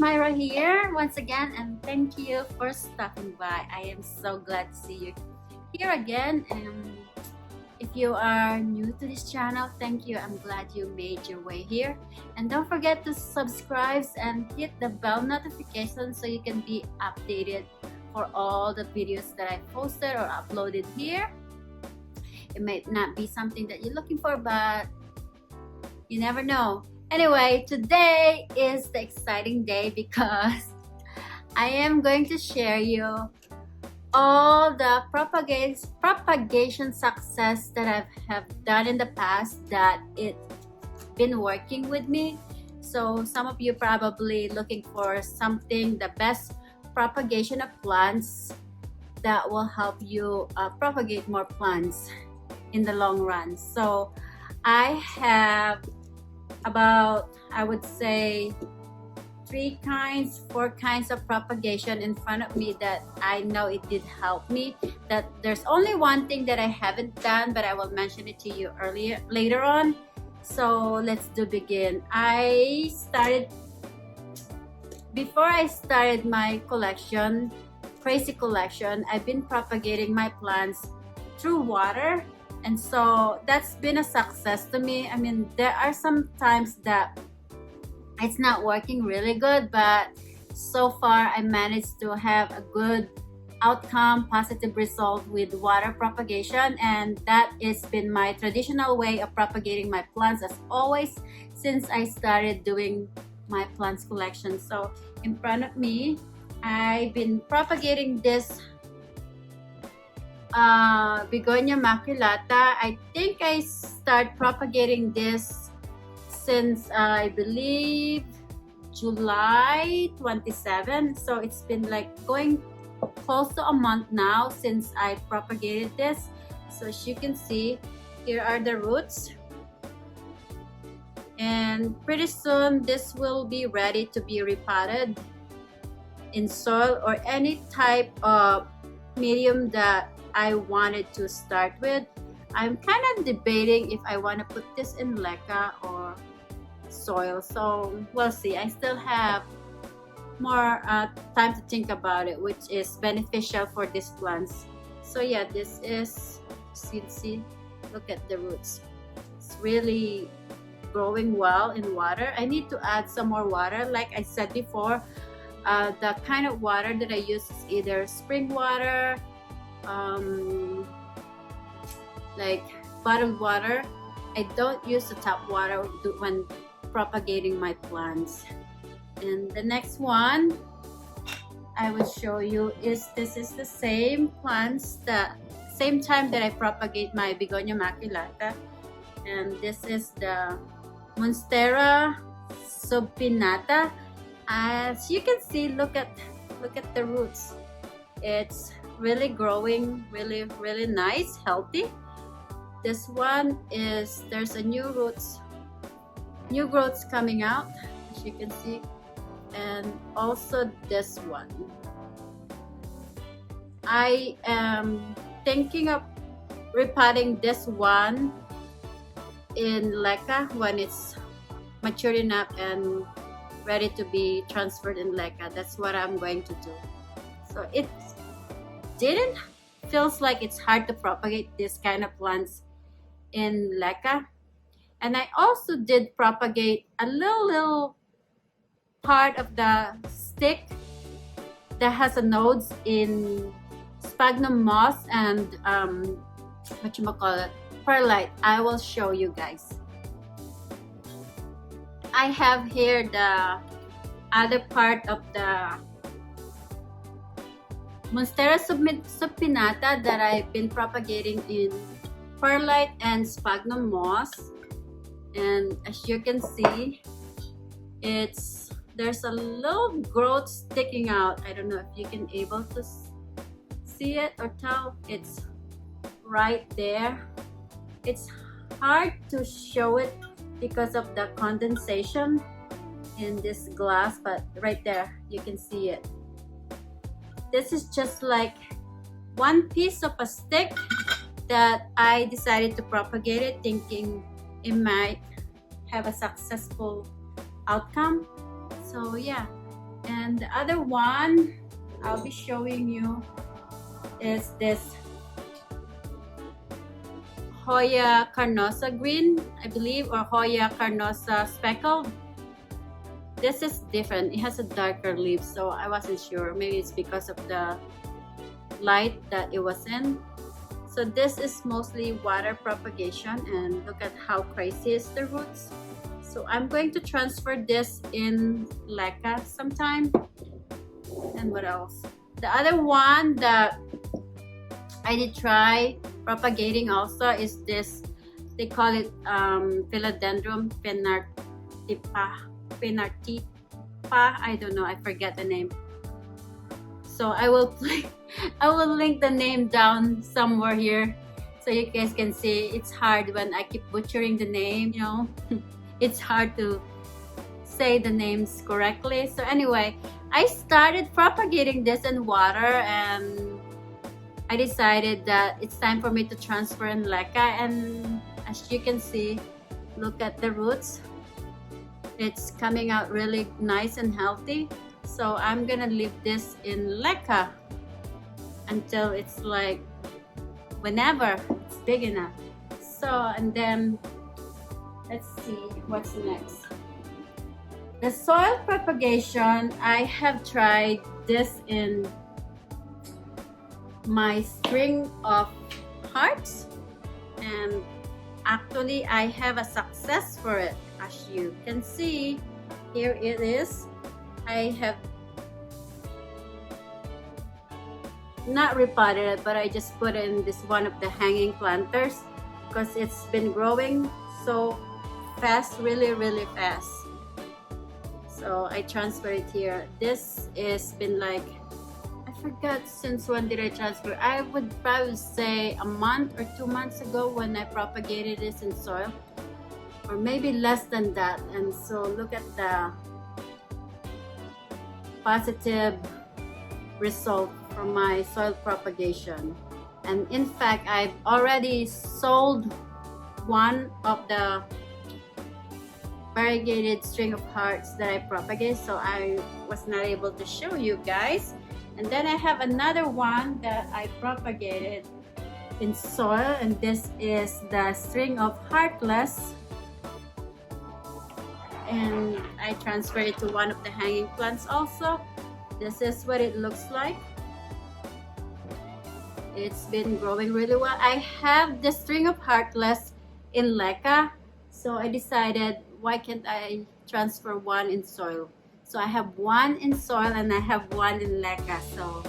Myra here once again, and thank you for stopping by. I am so glad to see you here again. And if you are new to this channel, thank you. I'm glad you made your way here. And don't forget to subscribe and hit the bell notification so you can be updated for all the videos that I posted or uploaded here. It might not be something that you're looking for, but you never know. Anyway, today is the exciting day because I am going to share you all the propagation success that I have done in the past that it's been working with me. So some of you probably looking for something, the best propagation of plants that will help you propagate more plants in the long run. So I have about, I would say, 4 kinds of propagation in front of me that I know it did help me. That there's only one thing that I haven't done, but I will mention it to you later on. So let's begin. Before I started my collection, crazy collection, I've been propagating my plants through water. And so that's been a success to me. I mean, there are some times that it's not working really good, but so far I managed to have a good outcome, positive result with water propagation. And that has been my traditional way of propagating my plants as always since I started doing my plants collection. So in front of me, I've been propagating this Begonia maculata. I think I start propagating this since I believe July 27. So it's been like going close to a month now since I propagated this. So as you can see, here are the roots, and pretty soon this will be ready to be repotted in soil or any type of medium that I wanted to start with. I'm kind of debating if I want to put this in Leca or soil, so we'll see. I still have more time to think about it, which is beneficial for these plants. So yeah, this is, see, look at the roots. It's really growing well in water. I need to add some more water. Like I said before, the kind of water that I use is either spring water, like bottled water. I don't use the tap water when propagating my plants. And the next one I will show you is, this is the same plants, the same time that I propagate my Begonia maculata, and this is the Monstera Sopinata. As you can see, look at the roots. It's really growing really nice, healthy. This one is, there's a new growths coming out, as you can see, and also this one. I am thinking of repotting this one in Leca when it's matured enough and ready to be transferred in Leca. That's what I'm going to do. So it didn't feels like it's hard to propagate this kind of plants in Leca. And I also did propagate a little part of the stick that has a nodes in Sphagnum moss and perlite. I will show you guys. I have here the other part of the Monstera Sopinata that I've been propagating in perlite and Sphagnum moss. And as you can see, there's a little growth sticking out. I don't know if you can able to see it or tell. It's right there. It's hard to show it because of the condensation in this glass, but right there you can see it. This is just like one piece of a stick that I decided to propagate it, thinking it might have a successful outcome. So yeah, And the other one I'll be showing you is this Hoya Carnosa green, I believe, or Hoya Carnosa speckled. This is different. It has a darker leaf, so I wasn't sure. Maybe it's because of the light that it was in. So this is mostly water propagation, and look at how crazy is the roots. So I'm going to transfer this in Leca sometime. And what else? The other one that I did try propagating also is this, they call it Philodendron penartipa. I don't know, I forget the name. So I will link the name down somewhere here so you guys can see. It's hard when I keep butchering the name, you know. It's hard to say the names correctly. So anyway, I started propagating this in water, and I decided that it's time for me to transfer in Leca. And as you can see, look at the roots. It's coming out really nice and healthy. So I'm gonna leave this in Leca until it's like whenever it's big enough. So, and then let's see what's next. The soil propagation, I have tried this in my string of hearts, and actually I have a success for it. As you can see, here it is. I have not repotted it, but I just put it in this one of the hanging planters because it's been growing so fast, really fast. So I transfer it here. This has been like, I forgot since when did I transfer. I would probably say a month or 2 months ago when I propagated this in soil, or maybe less than that. And so look at the positive result from my soil propagation. And in fact, I've already sold one of the variegated string of hearts that I propagate, so I was not able to show you guys. And then I have another one that I propagated in soil, and this is the string of heartless, and I transferred it to one of the hanging plants also. This is what it looks like. It's been growing really well. I have the string of heartless in Leca, so I decided, why can't I transfer one in soil? So I have one in soil and I have one in Leca. So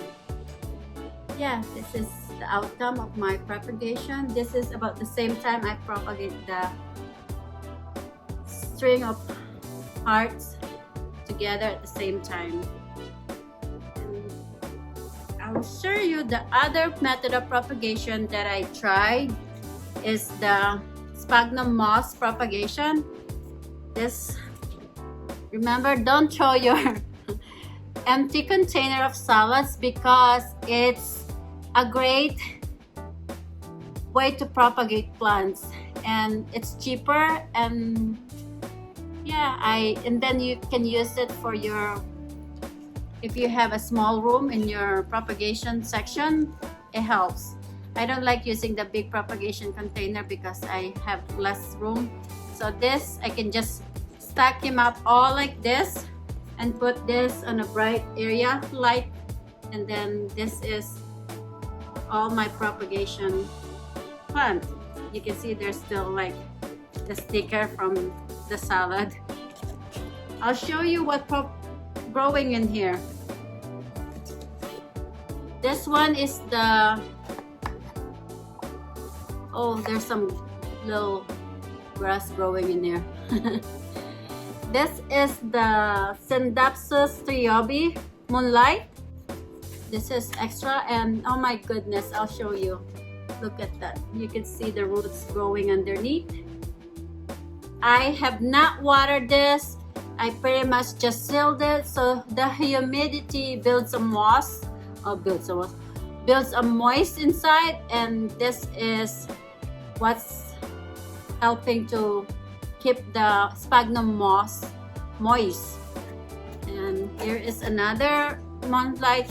yeah, this is the outcome of my propagation. This is about the same time I propagate the string of hearts together at the same time. And I will show you the other method of propagation that I tried is the Sphagnum moss propagation. This, remember, don't throw your empty container of salads because it's a great way to propagate plants, and it's cheaper, and yeah, and then you can use it for your, if you have a small room in your propagation section, it helps. I don't like using the big propagation container because I have less room. So this, I can just stack him up all like this and put this on a bright area light, and then this is all my propagation plant. You can see there's still like the sticker from the salad. I'll show you what growing in here. This one is the, oh, there's some little grass growing in there. This is the Scindapsus triobi Moonlight. This is extra, and oh my goodness, I'll show you. Look at that. You can see the roots growing underneath. I have not watered this. I pretty much just sealed it, so the humidity builds a moss, builds a moist inside, and this is what's helping to keep the sphagnum moss moist. And Here is another monthlight.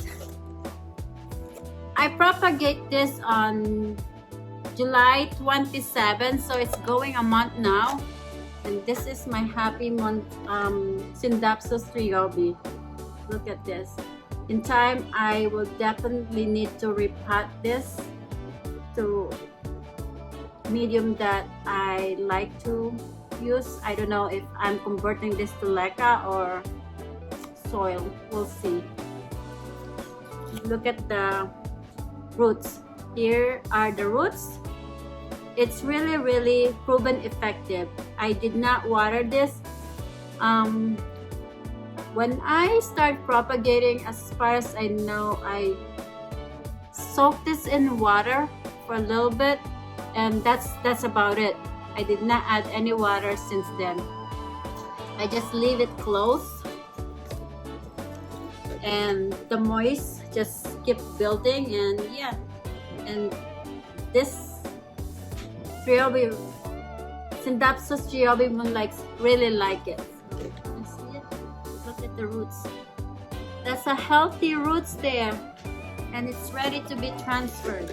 I propagate this on July 27, so it's going a month now. And this is my happy month, Scindapsus triobi. Look at this. In time, I will definitely need to repot this to medium that I like to use. I don't know if I'm converting this to Leca or soil. We'll see. Look at the roots. Here are the roots. It's really proven effective. I did not water this. When I start propagating, as far as I know, I soak this in water for a little bit, and that's about it. I did not add any water since then. I just leave it close, and the moist just keep building. And yeah, and this triobi, Scindapsus triobi moonlights really like it. So, you see it? Look at the roots. That's a healthy roots there, and it's ready to be transferred.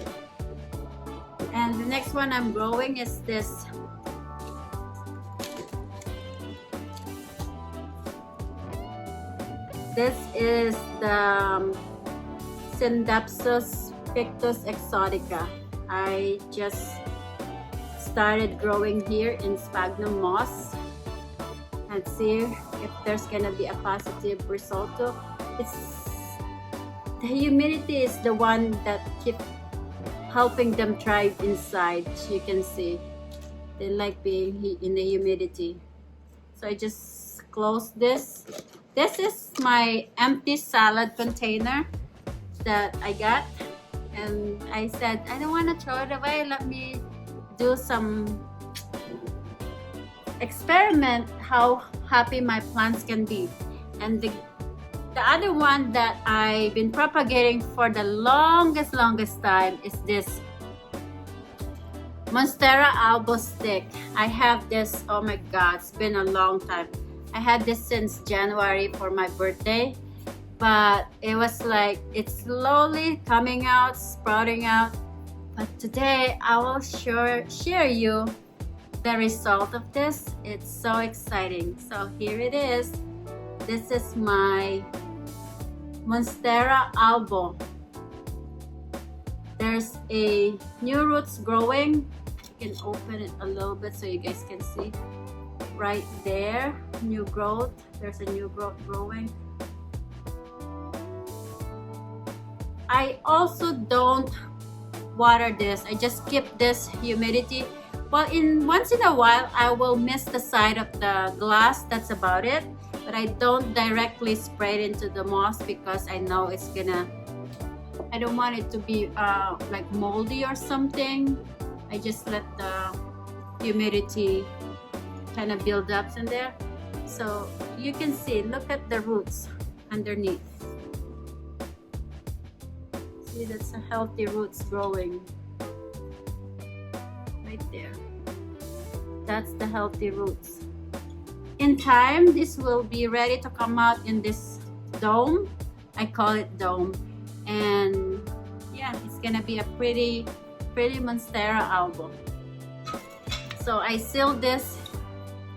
And the next one I'm growing is this. This is the Scindapsus pictus exotica. I just started growing here in Sphagnum moss, and see if there's gonna be a positive result. It's the humidity is the one that keep helping them thrive inside. You can see they like being in the humidity. So I just close this. This is my empty salad container that I got, and I said I don't want to throw it away. Let me do some experiment how happy my plants can be. And the other one that I've been propagating for the longest time is this Monstera albo stick. I have this, oh my god, it's been a long time. I had this since January for my birthday, but it was like it's slowly coming out, sprouting out. But today I will share you the result of this. It's so exciting. So here it is. This is my Monstera albo. There's a new roots growing. You can open it a little bit so you guys can see. Right there, new growth. There's a new growth growing. I also don't water this. I just keep this humidity. Well, once in a while I will miss the side of the glass. That's about it. But I don't directly spray it into the moss because I know it's gonna, I don't want it to be like moldy or something. I just let the humidity kind of build up in there. So you can see, look at the roots underneath. See, that's a healthy roots growing right there. That's the healthy roots. In time, this will be ready to come out in this dome. I call it dome. And yeah, it's gonna be a pretty Monstera albo. So I seal this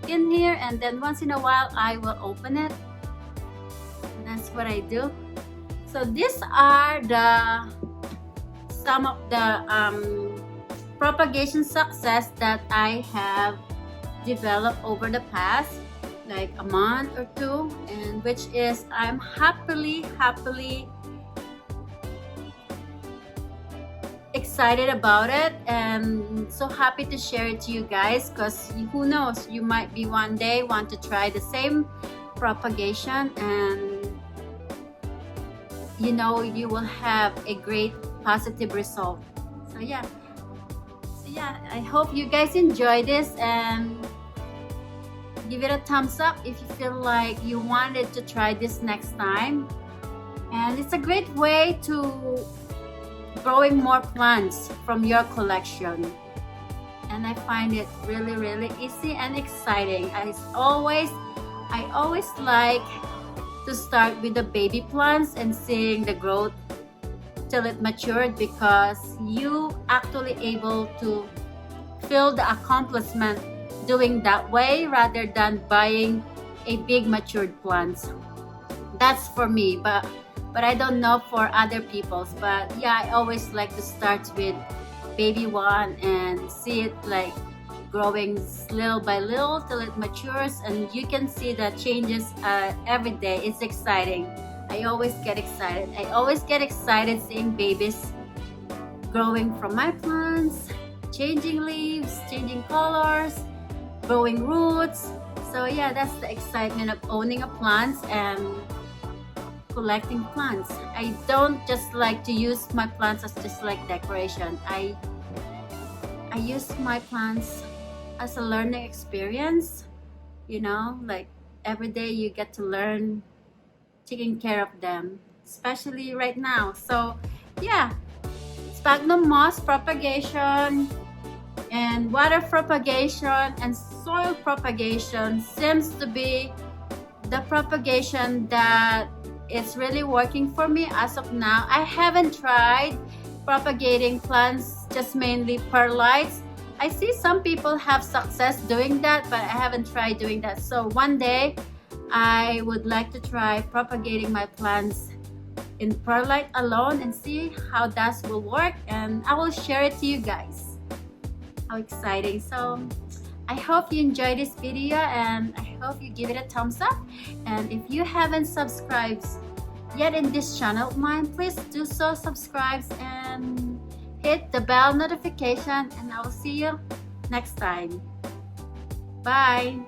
in here, and then once in a while I will open it. And that's what I do. So these are some of the propagation success that I have developed over the past like a month or two, and which is I'm happily excited about it, and so happy to share it to you guys, because who knows, you might be one day want to try the same propagation, and you know you will have a great positive result. So yeah, I hope you guys enjoy this, and give it a thumbs up if you feel like you wanted to try this next time. And it's a great way to growing more plants from your collection, and I find it really easy and exciting. I always like to start with the baby plants and seeing the growth till it matured, because you actually able to feel the accomplishment doing that way rather than buying a big matured plants. That's for me, but I don't know for other people's. But yeah, I always like to start with baby one and see it like growing little by little till it matures, and you can see the changes every day. It's exciting. I always get excited. I always get excited seeing babies growing from my plants, changing leaves, changing colors, growing roots. So yeah, that's the excitement of owning a plant and collecting plants. I don't just like to use my plants as just like decoration. I use my plants as a learning experience, you know, like every day you get to learn taking care of them, especially right now. So yeah, sphagnum moss propagation and water propagation and soil propagation seems to be the propagation that is really working for me as of now. I haven't tried propagating plants just mainly perlites. I see some people have success doing that, but I haven't tried doing that. So one day I would like to try propagating my plants in perlite alone and see how that will work, and I will share it to you guys. How exciting. So I hope you enjoyed this video, and I hope you give it a thumbs up. And if you haven't subscribed yet in this channel of mine, please do so, subscribe and hit the bell notification, and I will see you next time. Bye.